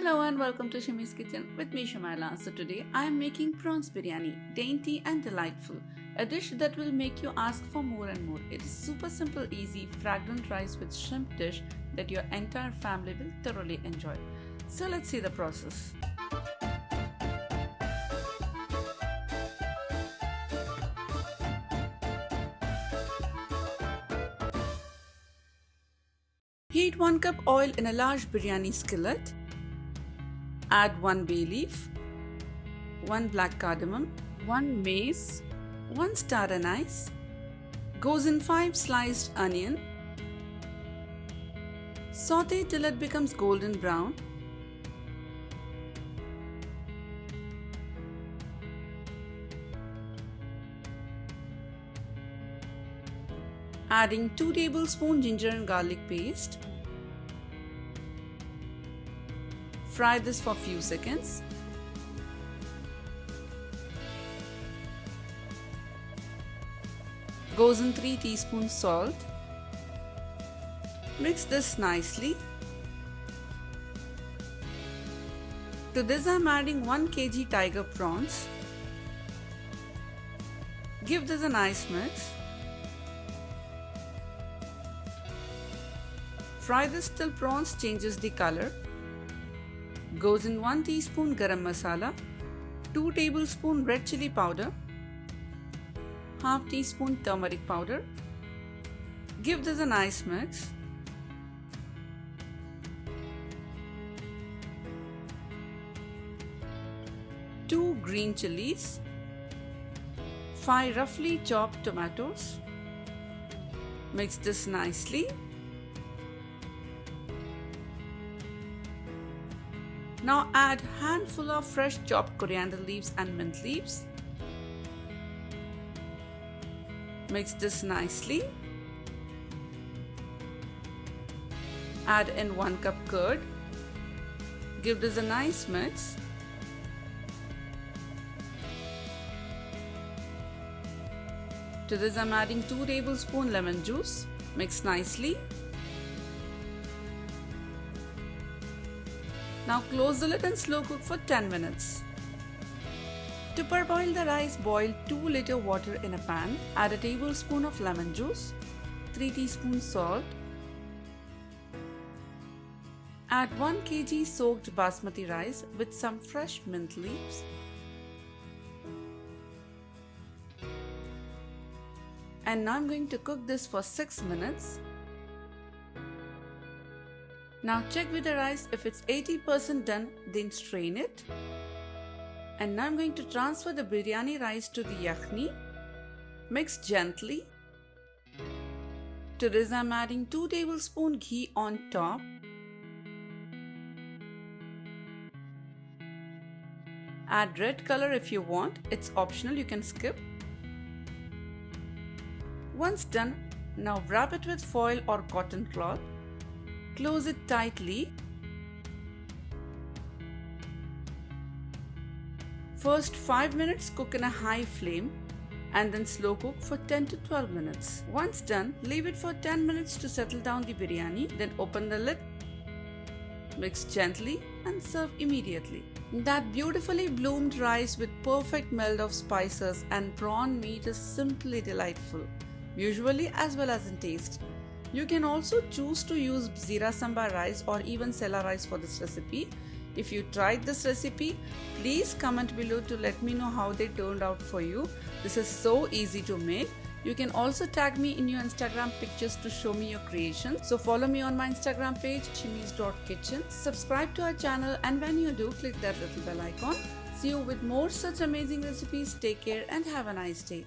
Hello and welcome to Shami's Kitchen with me Shamaila. So today I am making prawns biryani, dainty and delightful, a dish that will make you ask for more and more. It is super simple, easy, fragrant rice with shrimp dish that your entire family will thoroughly enjoy. So let's see the process. Heat 1 cup oil in a large biryani skillet. Add 1 bay leaf, 1 black cardamom, 1 mace, 1 star anise. Goes in 5 sliced onion. Saute till it becomes golden brown. Adding 2 tablespoons ginger and garlic paste. Fry this for a few seconds. Goes in 3 teaspoons salt. Mix this nicely. To this I am adding 1 kg tiger prawns. Give this a nice mix. Fry this till prawns changes the color. Goes in 1 teaspoon garam masala, 2 tablespoon red chili powder, half teaspoon turmeric powder. Give this a nice mix. Two green chilies, 5 roughly chopped tomatoes. Mix this nicely. Now add handful of fresh chopped coriander leaves and mint leaves. Mix this nicely. Add in 1 cup curd. Give this a nice mix. To this I am adding 2 tablespoons lemon juice. Mix nicely. Now close the lid and slow cook for 10 minutes. To parboil the rice, boil 2 liters water in a pan. Add a tablespoon of lemon juice, 3 teaspoons salt. Add 1 kg soaked basmati rice with some fresh mint leaves. And now I am going to cook this for 6 minutes. Now check with the rice. If it's 80% done, then strain it. And now I'm going to transfer the biryani rice to the yakhni. Mix gently. To this I'm adding 2 tablespoons ghee on top. Add red color if you want. It's optional, you can skip. Once done, now wrap it with foil or cotton cloth. Close it tightly. First 5 minutes cook in a high flame and then slow cook for 10 to 12 minutes. Once done, leave it for 10 minutes to settle down the biryani. Then open the lid, mix gently and serve immediately. That beautifully bloomed rice with perfect meld of spices and prawn meat is simply delightful, visually as well as in taste. You can also choose to use Zira Samba rice or even Sela rice for this recipe. If you tried this recipe, please comment below to let me know how they turned out for you. This is so easy to make. You can also tag me in your Instagram pictures to show me your creation. So follow me on my Instagram page shimis.kitchen. Subscribe to our channel, and when you do, click that little bell icon. See you with more such amazing recipes. Take care and have a nice day.